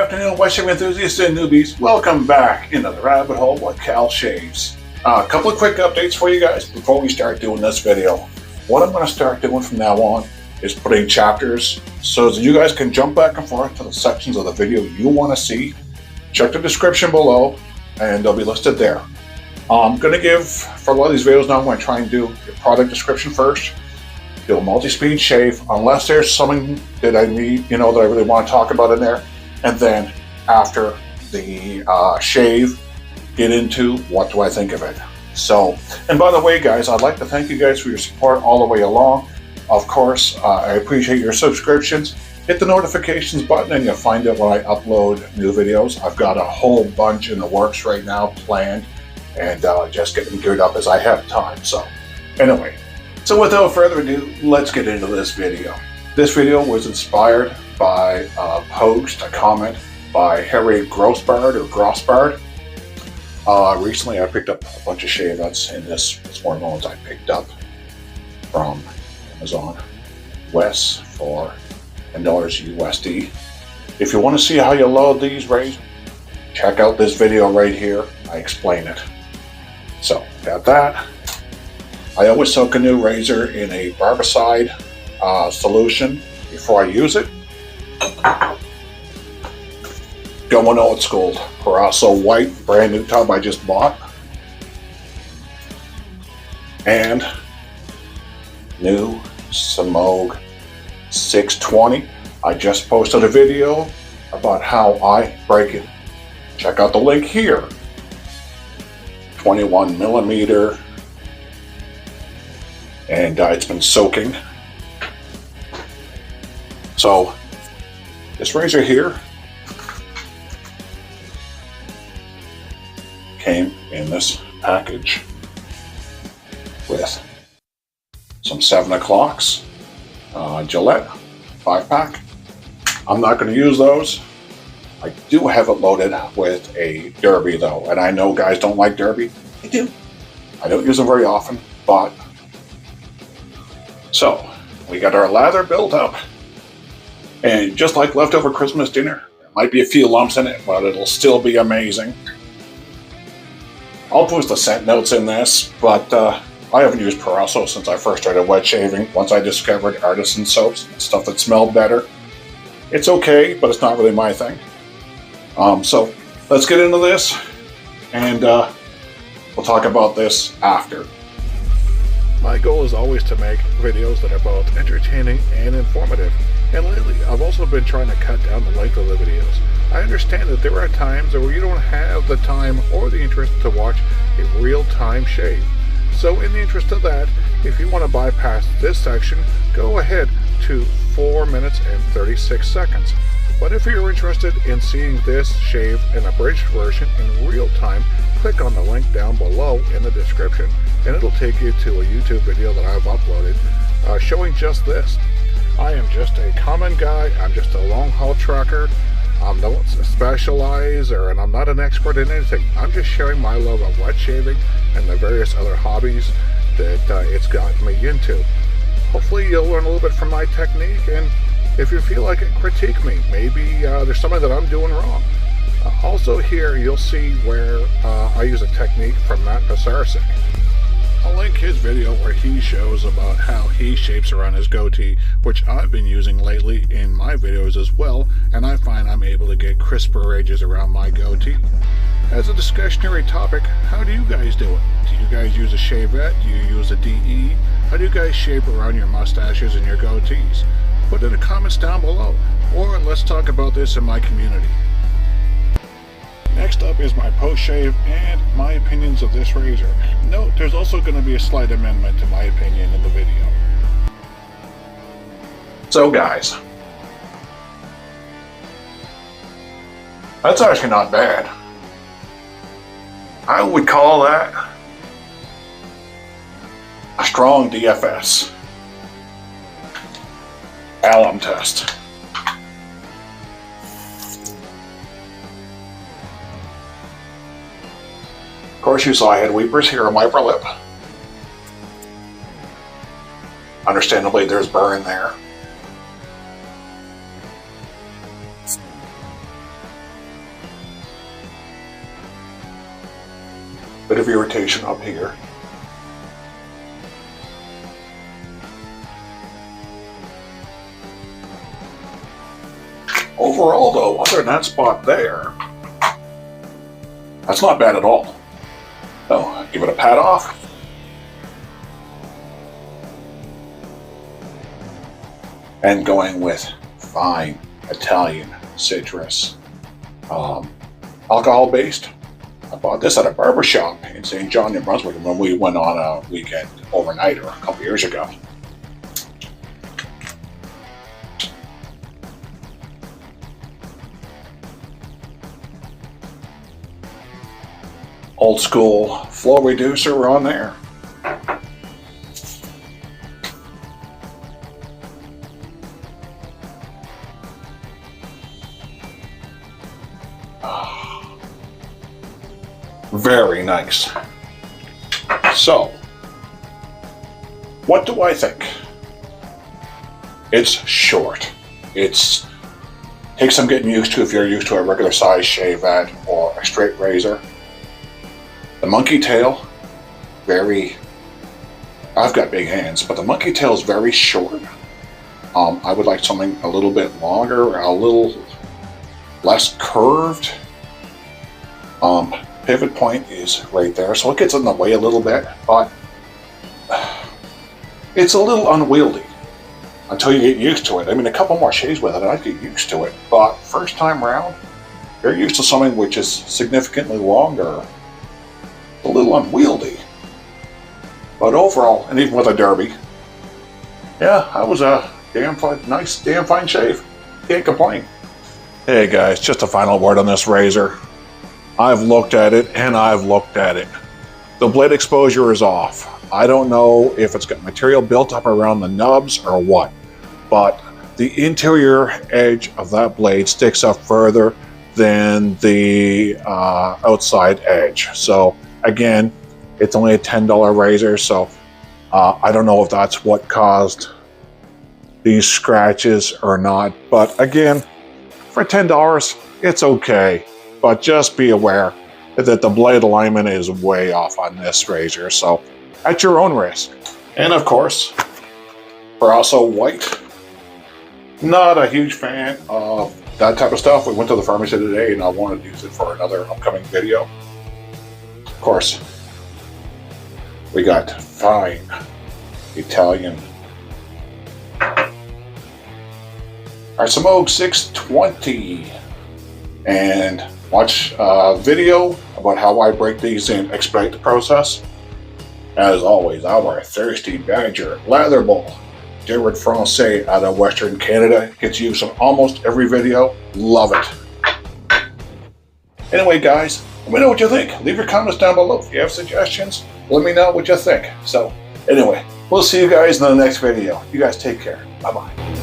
afternoon, wet shaving enthusiasts and newbies. Welcome back into the rabbit hole with Cal Shaves. A couple of quick updates for you guys before we start doing this video. What I'm going to start doing from now on is putting chapters so that you guys can jump back and forth to the sections of the video you want to see. Check the description below and they'll be listed there. I'm going to give, for a lot of these videos now, I'm going to try and do the product description first. Do a multi-speed shave, unless there's something that I need, that I really want to talk about in there. And then after the shave, get into what do I think of it. So, and by the way, guys, I'd like to thank you guys for your support all the way along. Of course, I appreciate your subscriptions. Hit the notifications button and you'll find out when I upload new videos. I've got a whole bunch in the works right now planned and just getting geared up as I have time. So anyway, so without further ado, let's get into this video. This video was inspired by a post, a comment by Harry Grossbard. Recently I picked up a bunch of Shavettes, and this is one of the ones I picked up from Amazon West for $10 USD. If you want to see how you load these razors, check out this video right here. I explain it. So, got that. I always soak a new razor in a barbicide solution before I use it. Going old school. Parasso white, brand new tub I just bought. And new Samog 620. I just posted a video about how I break it. Check out the link here. 21 millimeter. And it's been soaking. So this razor here came in this package with some 7 o'clocks, Gillette 5-pack. I'm not going to use those. I do have it loaded with a Derby though, and I know guys don't like Derby. I do. I don't use them very often, but so we got our lather built up, and just like leftover Christmas dinner, there might be a few lumps in it, but it'll still be amazing. I'll post the scent notes in this, but I haven't used Parasso since I first started wet shaving. Once I discovered artisan soaps, stuff that smelled better. It's okay, but it's not really my thing. So let's get into this, and we'll talk about this after. My goal is always to make videos that are both entertaining and informative, and lately I've also been trying to cut down the length of the videos. I understand that there are times where you don't have the time or the interest to watch a real-time shave. So in the interest of that, if you want to bypass this section, go ahead to 4 minutes and 36 seconds. But if you're interested in seeing this shave in abridged version in real time, click on the link down below in the description and it'll take you to a YouTube video that I've uploaded showing just this. I am just a common guy. I'm just a long haul trucker. I don't specialize and I'm not an expert in anything. I'm just sharing my love of wet shaving and the various other hobbies that it's gotten me into. Hopefully you'll learn a little bit from my technique, and if you feel like it, critique me. Maybe there's something that I'm doing wrong. Also here you'll see where I use a technique from Matt Pasarczyk. I'll link his video where he shows about how he shapes around his goatee, which I've been using lately in my videos as well, and I find I'm able to get crisper edges around my goatee. As a discussionary topic, how do you guys do it? Do you guys use a Shavette? Do you use a DE? How do you guys shape around your mustaches and your goatees? Put in the comments down below, or let's talk about this in my community. Next up is my post-shave and my opinions of this razor. Note, there's also going to be a slight amendment to my opinion in the video. So guys, that's actually not bad. I would call that a strong DFS. Alum test. Of course you saw I had weepers here on my upper lip. Understandably there's burn there. Bit of irritation up here. Overall though, other than that spot there, that's not bad at all. So, give it a pat off. And going with fine Italian citrus. Alcohol based. I bought this at a barber shop in St. John, New Brunswick when we went on a weekend overnight or a couple years ago. Old school flow reducer on there. Very nice. So, what do I think? It's short. Takes some getting used to if you're used to a regular size Shavette or a straight razor. The monkey tail, I've got big hands, but the monkey tail is very short. I would like something a little bit longer, a little less curved. Pivot point is right there, so it gets in the way a little bit, but it's a little unwieldy until you get used to it. I mean, a couple more shaves with it, I'd get used to it, but first time round, you're used to something which is significantly longer, a little unwieldy. But overall, and even with a derby, yeah, that was a damn fine shave. Can't complain. Hey guys, just a final word on this razor. I've looked at it and I've looked at it. The blade exposure is off. I don't know if it's got material built up around the nubs or what, but the interior edge of that blade sticks up further than the outside edge. So again, it's only a $10 razor, so I don't know if that's what caused these scratches or not. But again, for $10, it's okay. But just be aware that the blade alignment is way off on this razor, so at your own risk. And of course, we're also white. Not a huge fan of that type of stuff. We went to the pharmacy today and I wanted to use it for another upcoming video. Of course, we got fine Italian Arsimog 620. And watch a video about how I break these and expedite the process. As always, our Thirsty Badger Lather Bowl, Jared Francais out of Western Canada, gets used on almost every video. Love it. Anyway, guys, let me know what you think. Leave your comments down below. If you have suggestions, let me know what you think. So, anyway, we'll see you guys in the next video. You guys take care. Bye-bye.